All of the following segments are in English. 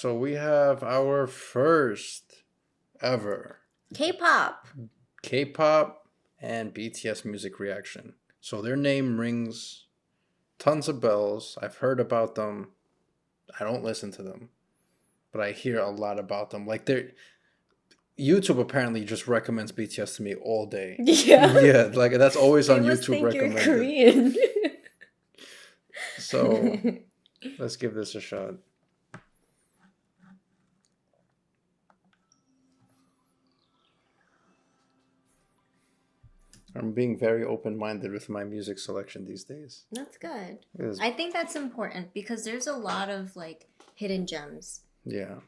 So we have our first ever K-pop. K-pop and BTS music reaction. So their name rings tons of bells. I've heard about them. I don't listen to them, but I hear a lot about them. Like YouTube apparently just recommends BTS to me all day. Yeah. Yeah, like that's always They on must YouTube think you're recommended. Korean. So let's give this a shot. I'm being very open-minded with my music selection these days. That's good. It is- I think that's important because there's a lot of like hidden gems. Yeah.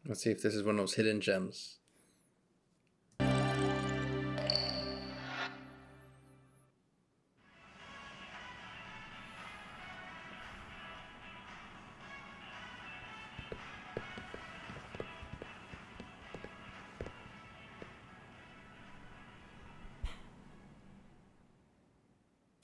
Let's see if this is one of those hidden gems.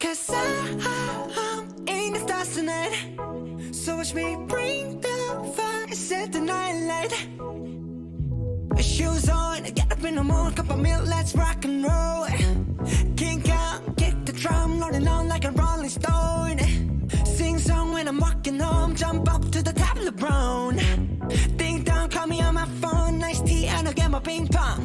Cause I'm in the stars tonight. So watch me bring the fire, set the night light. Shoes on, get up in the morning, cup of milk, let's rock and roll. Kink out, kick the drum, rolling on like a rolling stone. Sing song when I'm walking home, jump up to the top of the brown. Ding dong, call me on my phone, nice tea, and I'll get my ping pong.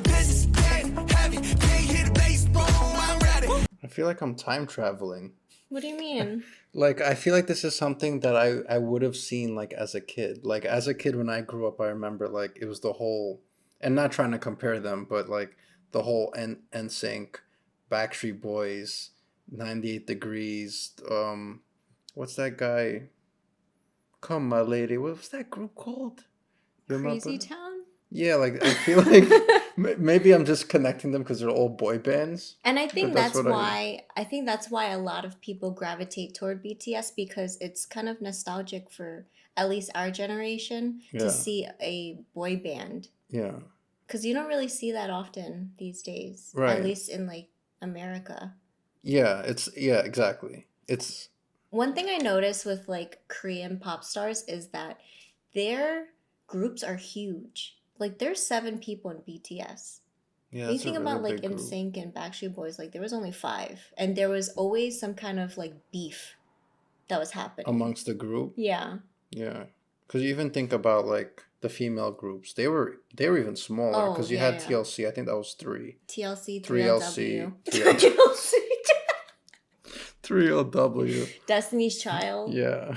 This is getting heavy, can't hear the bass, boom, I'm ready. I feel like I'm time traveling. What do you mean? Like, I feel like this is something that I would have seen, like, as a kid. Like, as a kid, when I grew up, I remember, like, it was the whole... And not trying to compare them, but, like, the whole NSYNC, Backstreet Boys, 98 Degrees, what's that guy? Come, my lady. What was that group called? You remember? Crazy Town? Yeah, like, I feel like maybe I'm just connecting them because they're all boy bands. And I think But that's that's what why I think that's why a lot of people gravitate toward BTS because it's kind of nostalgic for at least our generation Yeah. to see a boy band. Yeah. Because you don't really see that often these days. Right. At least in like America. Yeah, exactly. It's... One thing I notice with like Korean pop stars is that their groups are huge. Like there's 7 people in BTS. Yeah, You it's a think really about like big group. NSYNC and Backstreet Boys, like there was only 5, and there was always some kind of like beef that was happening. Amongst the group. Yeah. Yeah, because you even think about like the female groups, they were even smaller Oh, because you yeah, had yeah. TLC. I think that was 3. TLC, 3LC, 3LW. 3LC. 3LW. Destiny's Child. Yeah,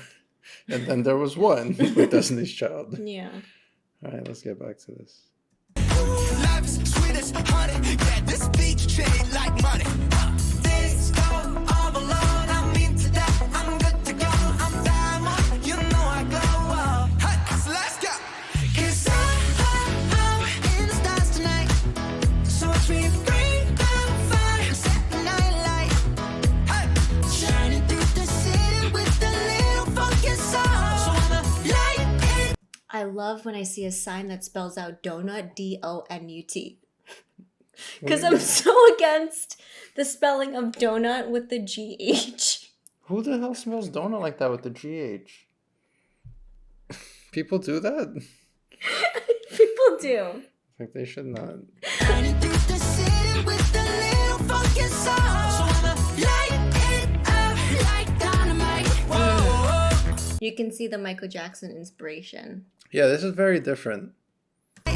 and then there was one with Destiny's Child. Yeah. All right, let's get back to this. Life is sweet as honey. Yeah, this beach chain like money. This go all alone. I'm into that. I'm good to go. I'm diamond. You know I glow up. Hey, so let's go. 'Cause I'm in the stars tonight. So watch me bring the fire, set the night light. Hey, shining through the city with a little funky soul. So I'ma light it. I love when I see a sign that spells out donut, DONUT. Because I'm so against the spelling of donut with the GH. Who the hell smells donut like that with the GH? People do that? People do. Like they should not. Shining through the city with a little funky soul. So I'ma light it up like dynamite. Whoa. You can see the Michael Jackson inspiration. Yeah, this is very different. Hey.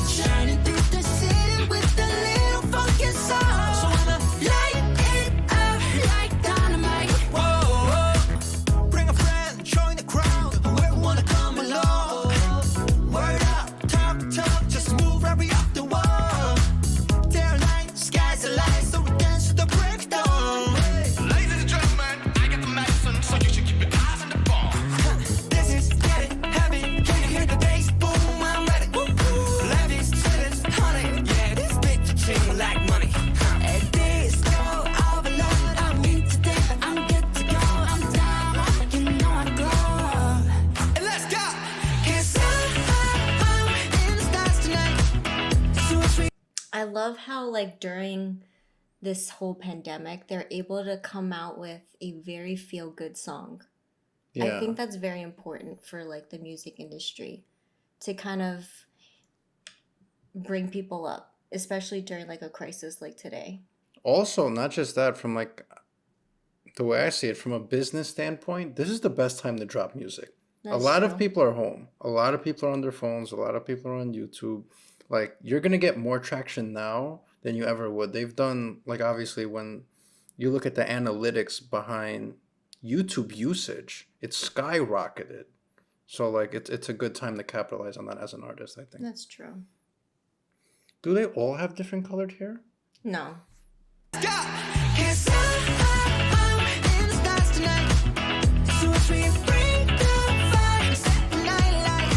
Shining through the city with a little funky soul. So I'ma light it up like dynamite. Whoa. Bring a friend, join the crowd. Whoever wanna come along. Word up, talk, just move right up the wall. Their light, sky's the light, so we dance to the break of dawn. Ladies and gentlemen, I got the medicine, so you should keep your eyes on the ball. This is getting heavy, can you hear the bass? Boom, I'm ready. Life is sweet as honey, yeah, this bitch chain like money. And this go overload, I'm into that, I'm good to go, I'm down, you know I glow. And let's go, 'cause I'm in the stars tonight. So watch me. I love how, like, during this whole pandemic, they're able to come out with a very feel-good song. I Yeah. think that's very important for like the music industry to kind of bring people up, especially during like a crisis like today. Also, not just that, from like the way I see it, from a business standpoint, this is the best time to drop music. A That's lot of true. people are home. A lot of people are on their phones. A lot of people are on YouTube. Like, you're gonna get more traction now than you ever would. They've done, like, obviously when you look at the analytics behind YouTube usage, it's skyrocketed. So like it's a good time to capitalize on that as an artist, I think. That's true. Do they all have different colored hair? No. Cause I'm in the stars tonight. So watch me bring the fire, set the night light.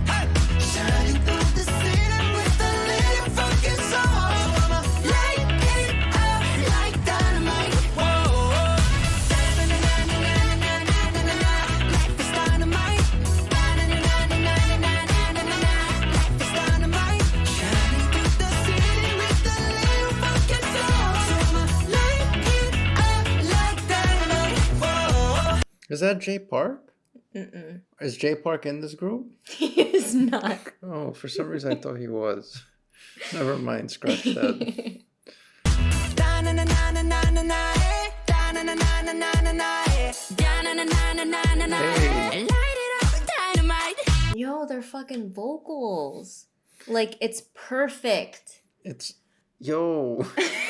Hey, shining through the city with a little funky soul. So I'ma light it up like dynamite. Whoa, life is dynamite. Life is dynamite. Shining through the city with a little funky soul. So I'ma light it up like dynamite. Whoa. Is that Jay Park? Mm-mm. Is Jay Park in this group? He is not. Oh, for some reason I thought he was. Never mind, scratch that. Hey. Yo, they're fucking vocals. Like, it's perfect. It's yo.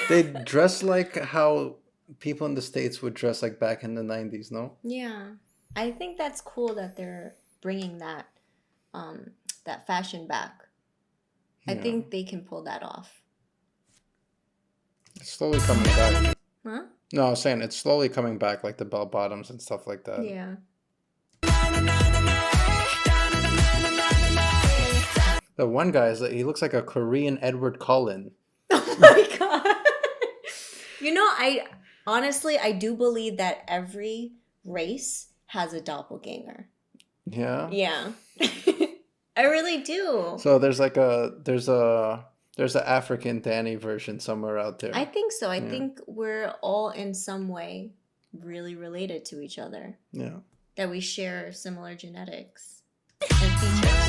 They dress like how people in the States would dress like back in the 90s, no? Yeah. I think that's cool that they're bringing that fashion back. I Yeah. think they can pull that off. It's slowly coming back. Huh? No, I was saying it's slowly coming back, like the bell bottoms and stuff like that. Yeah. The one guy he looks like a Korean Edward Cullen. Oh my god. You know, I do believe that every race has a doppelganger. Yeah. Yeah. I really do. So there's a African Danny version somewhere out there. I think so. I Yeah. think we're all in some way really related to each other. Yeah. That we share similar genetics and features.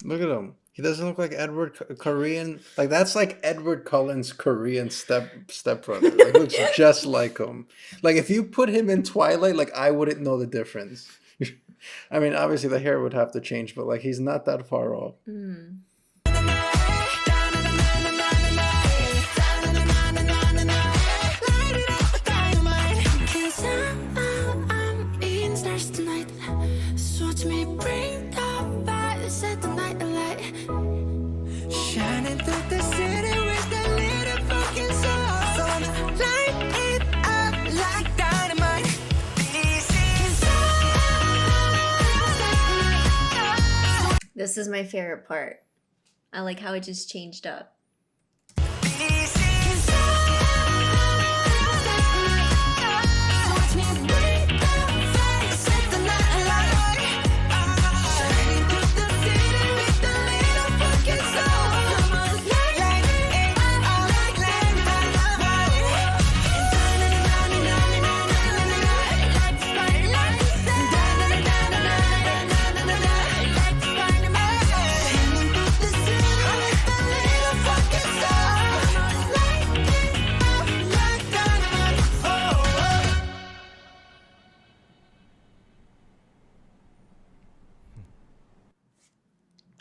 Look at him. He doesn't look like Edward Korean. Like that's like Edward Cullen's Korean stepbrother. Like looks just like him. Like if you put him in Twilight, like I wouldn't know the difference. I mean, obviously the hair would have to change, but like he's not that far off. Mm. Shining through the city with a little fucking soul. So I'ma light it up like dynamite. This is my favorite part. I like how it just changed up.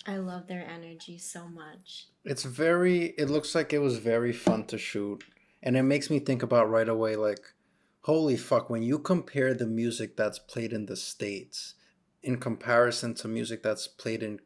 I love their energy so much. It looks like it was very fun to shoot. And it makes me think about right away, like, holy fuck, when you compare the music that's played in the States in comparison to music that's played in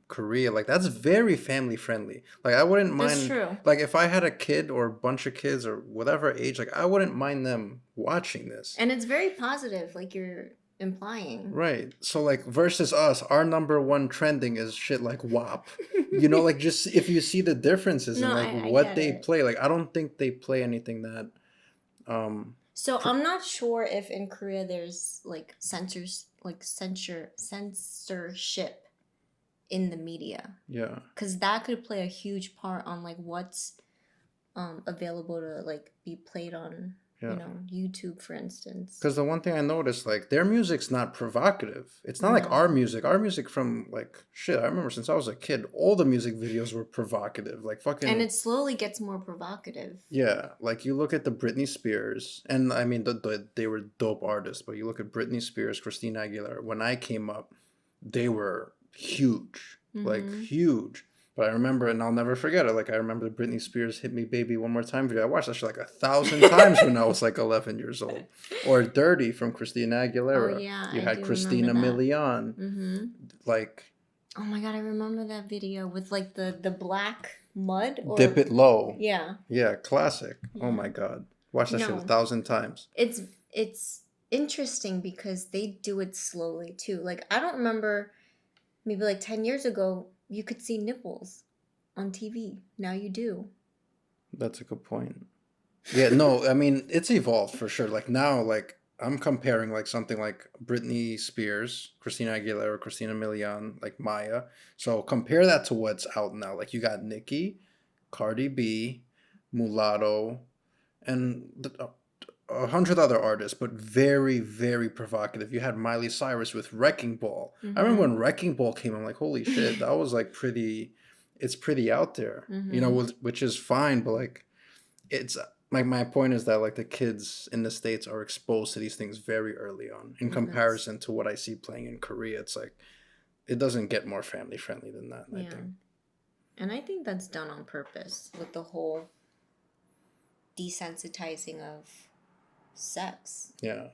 Korea, like that's very family friendly. Like I wouldn't mind That's true. like if I had a kid or a bunch of kids or whatever age, like I wouldn't mind them watching this. And it's very positive, like you're implying. Right. So like versus us, our number one trending is shit like WAP. You know, like just if you see the differences No, in like I what get they it. play, like I don't think they play anything that So I'm not sure if in Korea there's like censorship in the media, yeah. because that could play a huge part on like what's available to like be played on Yeah. You know, YouTube, for instance. Because the one thing I noticed, like, their music's not provocative. It's not like No. our music. Our music from, like, shit, I remember since I was a kid, all the music videos were provocative. Like, fucking... And it slowly gets more provocative. Yeah, like, you look at the Britney Spears, and, I mean, they were dope artists, but you look at Britney Spears, Christina Aguilera, when I came up, they were huge. Like, Mhm. huge. But I remember, and I'll never forget it, like, I remember the Britney Spears Hit Me Baby One More Time video. I watched that shit like 1,000 times when I was like 11 years old. Or Dirty from Christina Aguilera. Oh, yeah, You I had do Christina remember that. Milian. Mm-hmm. Like, Oh my god, I remember that video with like the black mud or Dip It Low. yeah. Yeah, classic. Oh Yeah. my God. Watch that shit No. 1,000 times. It's interesting because they do it slowly too. Like I don't remember maybe like 10 years ago you could see nipples on TV. Now you do. That's a good point. Yeah, no, I mean, it's evolved for sure. Like now, like I'm comparing like something like Britney Spears, Christina Aguilera, Christina Milian, like Maya. So compare that to what's out now. Like you got Nicki, Cardi B, Mulatto, and 100 other artists, but very, very provocative. You had Miley Cyrus with Wrecking Ball. I remember when Wrecking Ball came, I'm like, holy shit, that was like pretty, it's pretty out there, you know, which is fine, but like, it's like my point is that like the kids in the States are exposed to these things very early on in comparison to what I see playing in Korea. It's like, it doesn't get more family friendly than that, I think. And I think that's done on purpose with the whole desensitizing of sex. Yeah.